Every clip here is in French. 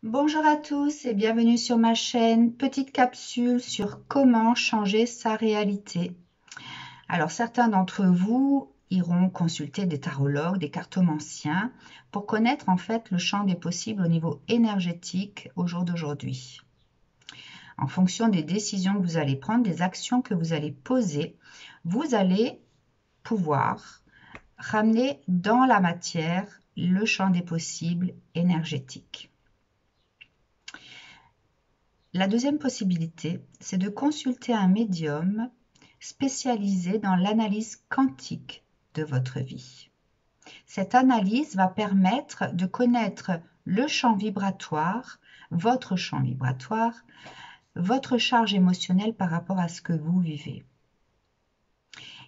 Bonjour à tous et bienvenue sur ma chaîne. Petite capsule sur comment changer sa réalité. Alors certains d'entre vous iront consulter des tarologues, des cartomanciens pour connaître en fait le champ des possibles au niveau énergétique au jour d'aujourd'hui. En fonction des décisions que vous allez prendre, des actions que vous allez poser, vous allez pouvoir ramener dans la matière le champ des possibles énergétiques. La deuxième possibilité, c'est de consulter un médium spécialisé dans l'analyse quantique de votre vie. Cette analyse va permettre de connaître le champ vibratoire, votre charge émotionnelle par rapport à ce que vous vivez.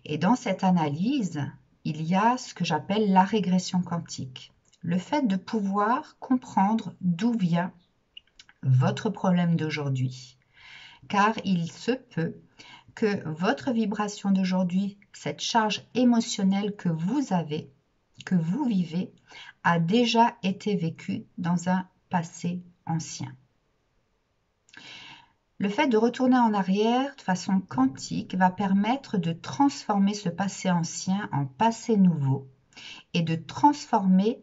Et dans cette analyse, il y a ce que j'appelle la régression quantique. Le fait de pouvoir comprendre d'où vient votre problème d'aujourd'hui. Car il se peut que votre vibration d'aujourd'hui, cette charge émotionnelle que vous avez, que vous vivez, a déjà été vécue dans un passé ancien. Le fait de retourner en arrière de façon quantique va permettre de transformer ce passé ancien en passé nouveau et de transformer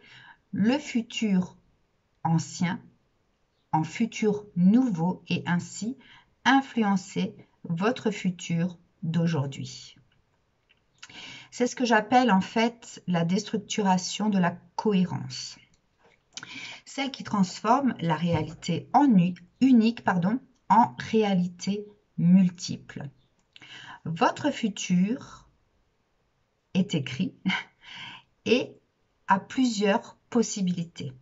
le futur ancien en futur nouveau et ainsi influencer votre futur d'aujourd'hui. C'est ce que j'appelle en fait la déstructuration de la cohérence. Celle qui transforme la réalité unique en réalité multiple. Votre futur est écrit et a plusieurs possibilités.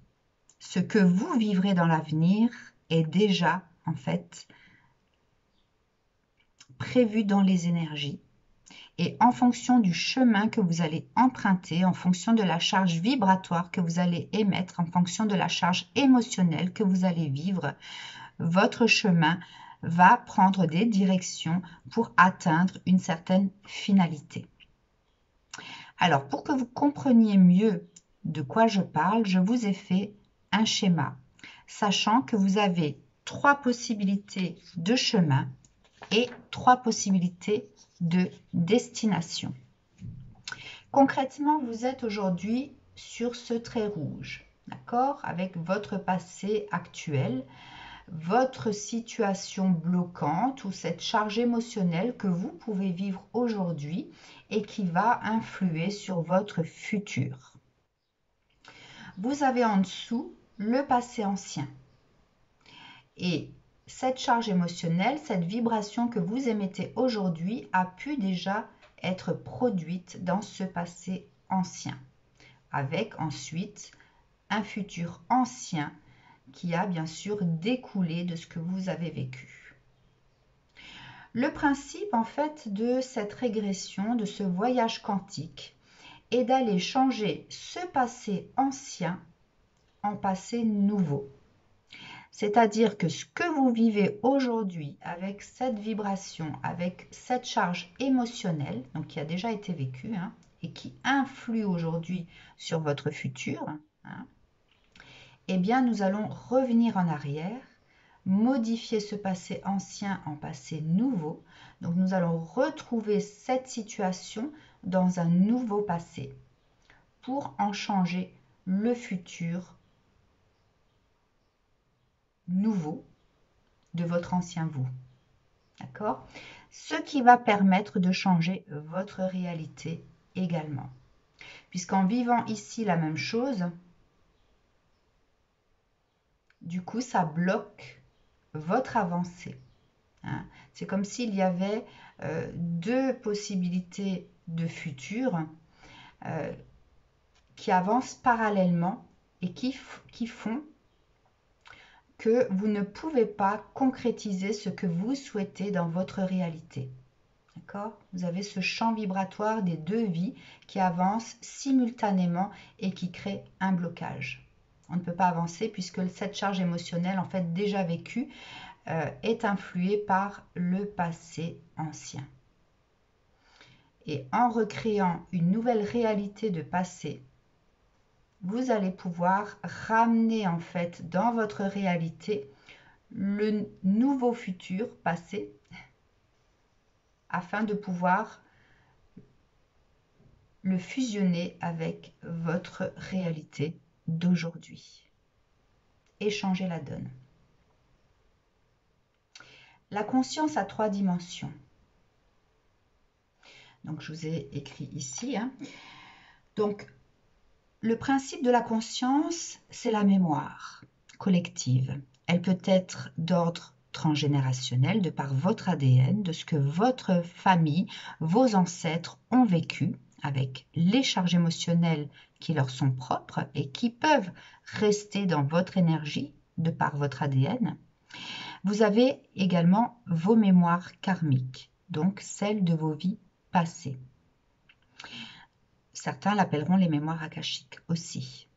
Ce que vous vivrez dans l'avenir est déjà en fait prévu dans les énergies et en fonction du chemin que vous allez emprunter, en fonction de la charge vibratoire que vous allez émettre, en fonction de la charge émotionnelle que vous allez vivre, votre chemin va prendre des directions pour atteindre une certaine finalité. Alors, pour que vous compreniez mieux de quoi je parle, je vous ai fait un schéma, sachant que vous avez 3 possibilités de chemin et 3 possibilités de destination. Concrètement, vous êtes aujourd'hui sur ce trait rouge, d'accord, avec votre passé actuel, votre situation bloquante ou cette charge émotionnelle que vous pouvez vivre aujourd'hui et qui va influer sur votre futur. Vous avez en dessous le passé ancien. Et cette charge émotionnelle, cette vibration que vous émettez aujourd'hui a pu déjà être produite dans ce passé ancien, avec ensuite un futur ancien qui a bien sûr découlé de ce que vous avez vécu. Le principe en fait de cette régression, de ce voyage quantique, est d'aller changer ce passé ancien en passé nouveau. C'est-à-dire que ce que vous vivez aujourd'hui avec cette vibration, avec cette charge émotionnelle, donc qui a déjà été vécue et qui influe aujourd'hui sur votre futur, eh bien nous allons revenir en arrière, modifier ce passé ancien en passé nouveau. Donc nous allons retrouver cette situation dans un nouveau passé pour en changer le futur nouveau de votre ancien vous. D'accord? Ce qui va permettre de changer votre réalité également. Puisqu'en vivant ici la même chose, du coup, ça bloque votre avancée. C'est comme s'il y avait 2 possibilités de futur qui avancent parallèlement et qui font que vous ne pouvez pas concrétiser ce que vous souhaitez dans votre réalité. D'accord ? Vous avez ce champ vibratoire des 2 vies qui avancent simultanément et qui créent un blocage. On ne peut pas avancer puisque cette charge émotionnelle, en fait déjà vécue, est influée par le passé ancien. Et en recréant une nouvelle réalité de passé, vous allez pouvoir ramener en fait dans votre réalité le nouveau futur passé afin de pouvoir le fusionner avec votre réalité d'aujourd'hui et changer la donne. La conscience a 3 dimensions. Donc, je vous ai écrit ici. Donc, le principe de la conscience, c'est la mémoire collective. Elle peut être d'ordre transgénérationnel, de par votre ADN, de ce que votre famille, vos ancêtres ont vécu, avec les charges émotionnelles qui leur sont propres et qui peuvent rester dans votre énergie, de par votre ADN. Vous avez également vos mémoires karmiques, donc celles de vos vies passées. Certains l'appelleront les mémoires akashiques aussi.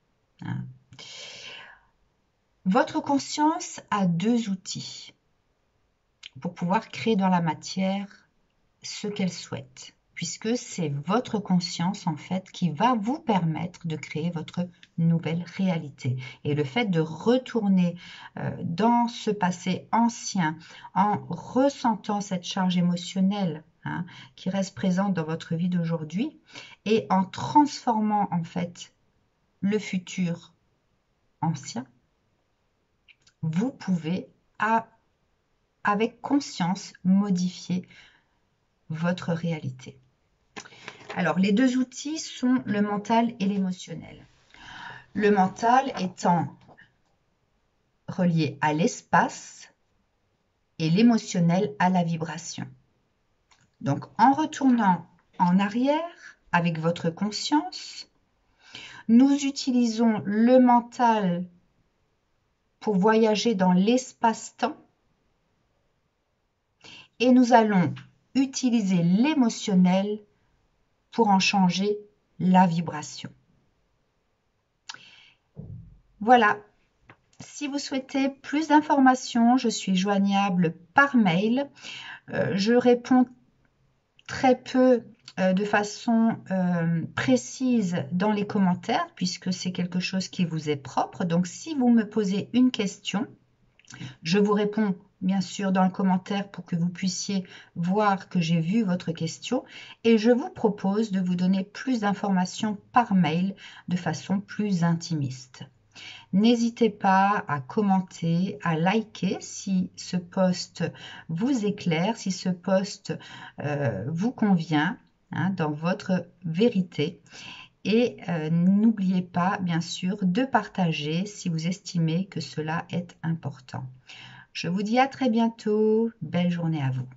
Votre conscience a 2 outils pour pouvoir créer dans la matière ce qu'elle souhaite, puisque c'est votre conscience en fait qui va vous permettre de créer votre nouvelle réalité. Et le fait de retourner dans ce passé ancien en ressentant cette charge émotionnelle qui reste présente dans votre vie d'aujourd'hui et en transformant en fait le futur ancien, vous pouvez avec conscience modifier votre réalité. Alors, les 2 outils sont le mental et l'émotionnel. Le mental étant relié à l'espace et l'émotionnel à la vibration. Donc, en retournant en arrière avec votre conscience, nous utilisons le mental pour voyager dans l'espace-temps et nous allons utiliser l'émotionnel pour en changer la vibration. Voilà. Si vous souhaitez plus d'informations, je suis joignable par mail. Je réponds très peu de façon précise dans les commentaires puisque c'est quelque chose qui vous est propre. Donc, si vous me posez une question, je vous réponds bien sûr dans le commentaire pour que vous puissiez voir que j'ai vu votre question et je vous propose de vous donner plus d'informations par mail de façon plus intimiste. N'hésitez pas à commenter, à liker si ce post vous éclaire, si ce post vous convient dans votre vérité. Et n'oubliez pas, bien sûr, de partager si vous estimez que cela est important. Je vous dis à très bientôt. Belle journée à vous.